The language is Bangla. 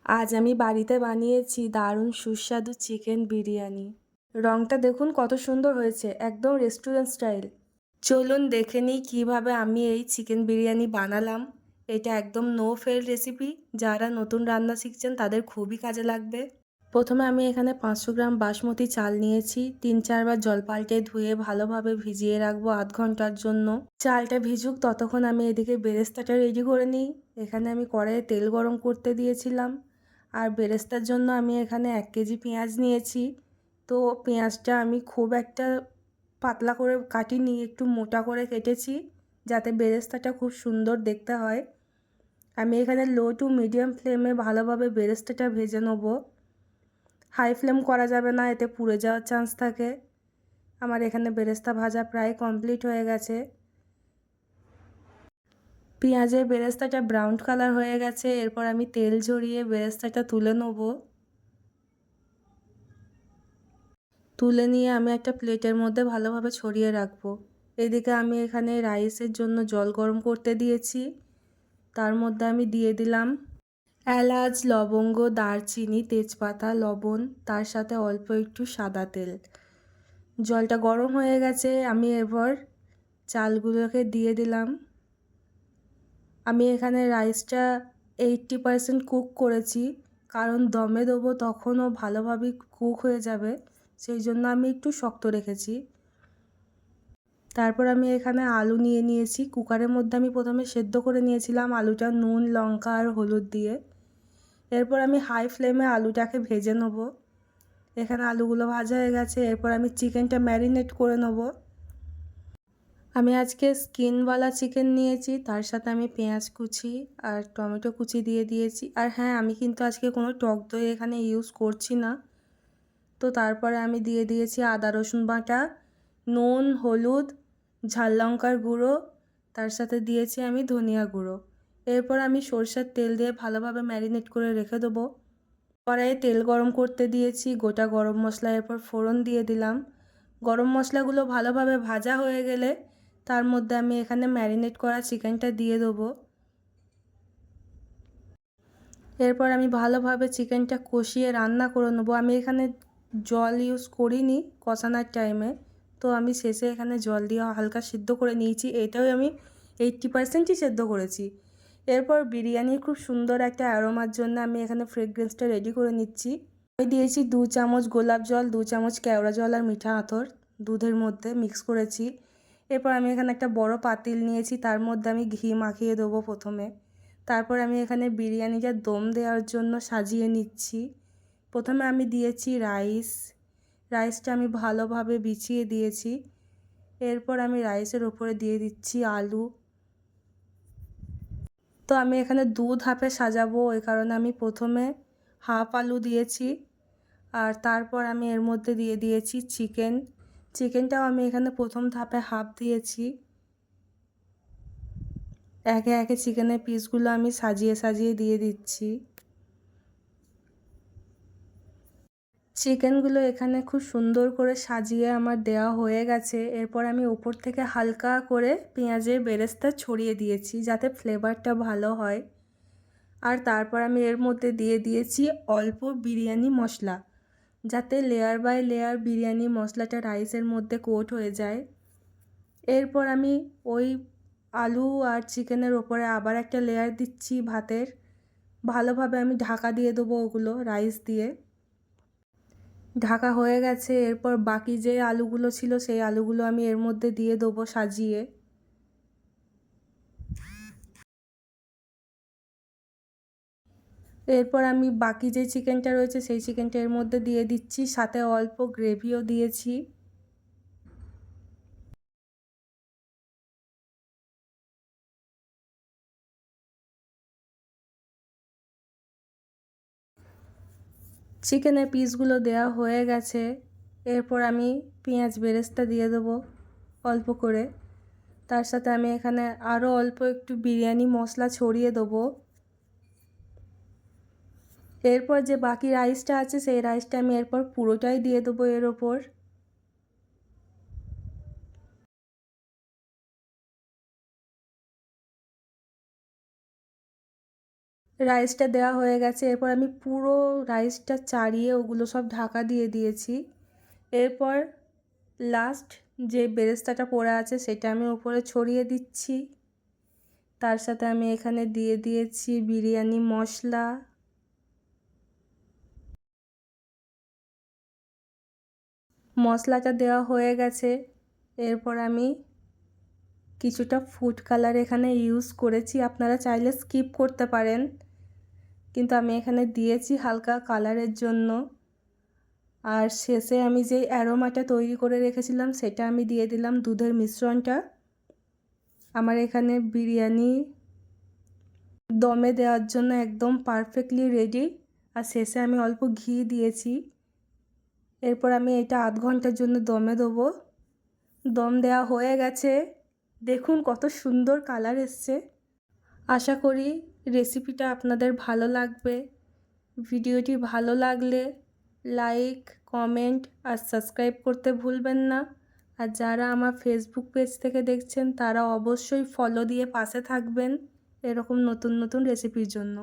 আজ আমি বাড়িতে বানিয়েছি দারুণ সুস্বাদু চিকেন বিরিয়ানি। রংটা দেখুন কত সুন্দর হয়েছে, একদম রেস্টুরেন্ট স্টাইল। চলুন দেখে নিই কীভাবে আমি এই চিকেন বিরিয়ানি বানালাম। এটা একদম নো ফেল রেসিপি, যারা নতুন রান্না শিখছেন তাদের খুবই কাজে লাগবে। প্রথমে আমি এখানে 500 গ্রাম বাসমতি চাল নিয়েছি। 3-4 বার জল পাল্টে ধুয়ে ভালোভাবে ভিজিয়ে রাখবো আধ ঘন্টার জন্য। চালটা ভিজুক ততক্ষণ আমি এদিকে বেরেস্তাটা রেডি করে নিই। এখানে আমি কড়াইয়ে তেল গরম করতে দিয়েছিলাম। আর বেরেস্তার জন্য আমি এখানে 1 কেজি পেঁয়াজ নিয়েছি। তো পেঁয়াজটা আমি খুব একটা পাতলা করে কাটিনি, একটু মোটা করে কেটেছি যাতে বেরেস্তাটা খুব সুন্দর দেখতে হয়। আমি এখানে লো টু মিডিয়াম ফ্লেমে ভালোভাবে বেরেস্তাটা ভেজে নেব। হাই ফ্লেম করা যাবে না, এতে পুড়ে যাওয়ার চান্স থাকে। আমার এখানে বেরেস্তা ভাজা প্রায় কমপ্লিট হয়ে গেছে। পেঁয়াজের বেরেস্তাটা ব্রাউন কালার হয়ে গেছে। এরপর আমি তেল ঝরিয়ে বেরেস্তাটা তুলে নেব। তুলে নিয়ে আমি একটা প্লেটের মধ্যে ভালোভাবে ছড়িয়ে রাখবো। এদিকে আমি এখানে রাইসের জন্য জল গরম করতে দিয়েছি। তার মধ্যে আমি দিয়ে দিলাম এলাচ, লবঙ্গ, দারচিনি, তেজপাতা, লবণ, তার সাথে অল্প একটু সাদা তেল। জলটা গরম হয়ে গেছে, আমি এরপর চালগুলোকে দিয়ে দিলাম। আমি এখানে রাইসটা 80% কুক করেছি, কারণ দমে দেবো তখনও ভালোভাবে কুক হয়ে যাবে, সেই জন্য আমি একটু শক্ত রেখেছি। তারপর আমি এখানে আলু নিয়ে নিয়েছি। কুকারের মধ্যে আমি প্রথমে সেদ্ধ করে নিয়েছিলাম আলুটা নুন, লঙ্কা আর হলুদ দিয়ে। এরপর আমি হাই ফ্লেমে আলুটাকে ভেজে নেব। এখানে আলুগুলো ভাজা হয়ে গেছে। এরপর আমি চিকেনটা ম্যারিনেট করে নেব। আমি আজকে স্কিনওয়ালা চিকেন নিয়েছি, তার সাথে আমি পেঁয়াজ কুচি আর টমেটো কুচি দিয়ে দিয়েছি। আর হ্যাঁ, আমি কিন্তু আজকে কোনো টক দই এখানে ইউজ করছি না। তো তারপরে আমি দিয়ে দিয়েছি আদা রসুন বাটা, নুন, হলুদ, ঝাল লঙ্কার গুঁড়ো, তার সাথে দিয়েছি আমি ধনিয়া গুঁড়ো। এরপর আমি সরষের তেল দিয়ে ভালোভাবে ম্যারিনেট করে রেখে দেবো। কড়াইয়ে তেল গরম করতে দিয়েছি, গোটা গরম মশলা এরপর ফোড়ন দিয়ে দিলাম। গরম মশলাগুলো ভালোভাবে ভাজা হয়ে গেলে তার মধ্যে আমি এখানে ম্যারিনেট করা চিকেনটা দিয়ে দেবো। এরপর আমি ভালোভাবে চিকেনটা কষিয়ে রান্না করে নেবো। আমি এখানে জল ইউজ করিনি কষানোর টাইমে, তো আমি শেষে এখানে জল দিয়ে হালকা সিদ্ধ করে নিয়েছি। এটাও আমি 80%ই সেদ্ধ করেছি। এরপর বিরিয়ানির খুব সুন্দর একটা অ্যারোমার জন্য আমি এখানে ফ্রেগরেন্সটা রেডি করে নিচ্ছি। আমি দিয়েছি 2 চামচ গোলাপ জল, 2 চামচ কেওড়া জল আর মিঠা আতর দুধের মধ্যে মিক্স করেছি। এরপর আমি এখানে একটা বড় পাতিল নিয়েছি, তার মধ্যে আমি ঘি মাখিয়ে দেবো প্রথমে। তারপর আমি এখানে বিরিয়ানিটা দম দেওয়ার জন্য সাজিয়ে নিচ্ছি। প্রথমে আমি দিয়েছি রাইসটা আমি ভালোভাবে বিছিয়ে দিয়েছি। এরপর আমি রাইসের ওপরে দিয়ে দিচ্ছি আলু। তো আমি এখানে 2 ধাপে সাজাবো, ওই কারণে আমি প্রথমে হাফ আলু দিয়েছি আর তারপর আমি এর মধ্যে দিয়ে দিয়েছি চিকেনটাও আমি এখানে প্রথম ধাপে হাফ দিয়েছি। একে একে চিকেনের পিসগুলো আমি সাজিয়ে সাজিয়ে দিয়ে দিচ্ছি। চিকেনগুলো এখানে খুব সুন্দর করে সাজিয়ে আমার দেওয়া হয়ে গেছে। এরপর আমি উপর থেকে হালকা করে পেঁয়াজের বেরেস্তা ছড়িয়ে দিয়েছি যাতে ফ্লেভারটা ভালো হয়। আর তারপর আমি এর মধ্যে দিয়ে দিয়েছি অল্প বিরিয়ানি মশলা, যাতে লেয়ার বাই লেয়ার বিরিয়ানি মশলাটা রাইসের মধ্যে কোট হয়ে যায়। এরপর আমি ওই আলু আর চিকেনের ওপরে আবার একটা লেয়ার দিচ্ছি ভাতের। ভালোভাবে আমি ঢাকা দিয়ে দেবো ওগুলো রাইস দিয়ে। ঢাকা হয়ে গেছে। এরপর বাকি যে আলুগুলো ছিল সেই আলুগুলো আমি এর মধ্যে দিয়ে দেবো সাজিয়ে। এরপর আমি বাকি যে চিকেনটা রয়েছে সেই চিকেনটা এর মধ্যে দিয়ে দিচ্ছি, সাথে অল্প গ্রেভিও দিয়েছি। চিকেনের পিসগুলো দেওয়া হয়ে গেছে। এরপর আমি পেঁয়াজ বেরেস্তা দিয়ে দেবো অল্প করে। তার সাথে আমি এখানে আরও অল্প একটু বিরিয়ানি মশলা ছড়িয়ে দেবো। এরপর যে বাকি রাইসটা আছে সেই রাইসটা আমি এরপর পুরোটাই দিয়ে দেবো এর ওপর। রাইসটা দেওয়া হয়ে গেছে। এরপর আমি পুরো রাইসটা চাড়িয়ে ওগুলো সব ঢাকা দিয়ে দিয়েছি। এরপর লাস্ট যে বেরেস্তাটা পড়ে আছে সেটা আমি উপরে ছড়িয়ে দিচ্ছি। তার সাথে আমি এখানে দিয়ে দিয়েছি বিরিয়ানি মশলা। মশলাটা দেওয়া হয়ে গেছে। এরপর আমি কিছুটা ফুড কালার এখানে ইউজ করেছি, আপনারা চাইলে স্কিপ করতে পারেন, কিন্তু আমি এখানে দিয়েছি হালকা কালারের জন্য। আর শেষে আমি যেই অ্যারোমাটা তৈরি করে রেখেছিলাম সেটা আমি দিয়ে দিলাম, দুধের মিশ্রণটা। আমার এখানে বিরিয়ানি দমে দেওয়ার জন্য একদম পারফেক্টলি রেডি। আর শেষে আমি অল্প ঘি দিয়েছি। এরপর আমি এটা আধ ঘন্টার জন্য দমে দেবো। দম দেওয়া হয়ে গেছে, দেখুন কত সুন্দর কালার এসছে। আশা করি রেসিপিটা আপনাদের ভালো লাগবে। ভিডিওটি ভালো লাগলে লাইক, কমেন্ট আর সাবস্ক্রাইব করতে ভুলবেন না। আর যারা আমার ফেসবুক পেজ থেকে দেখছেন তারা অবশ্যই ফলো দিয়ে পাশে থাকবেন এরকম নতুন নতুন রেসিপির জন্য।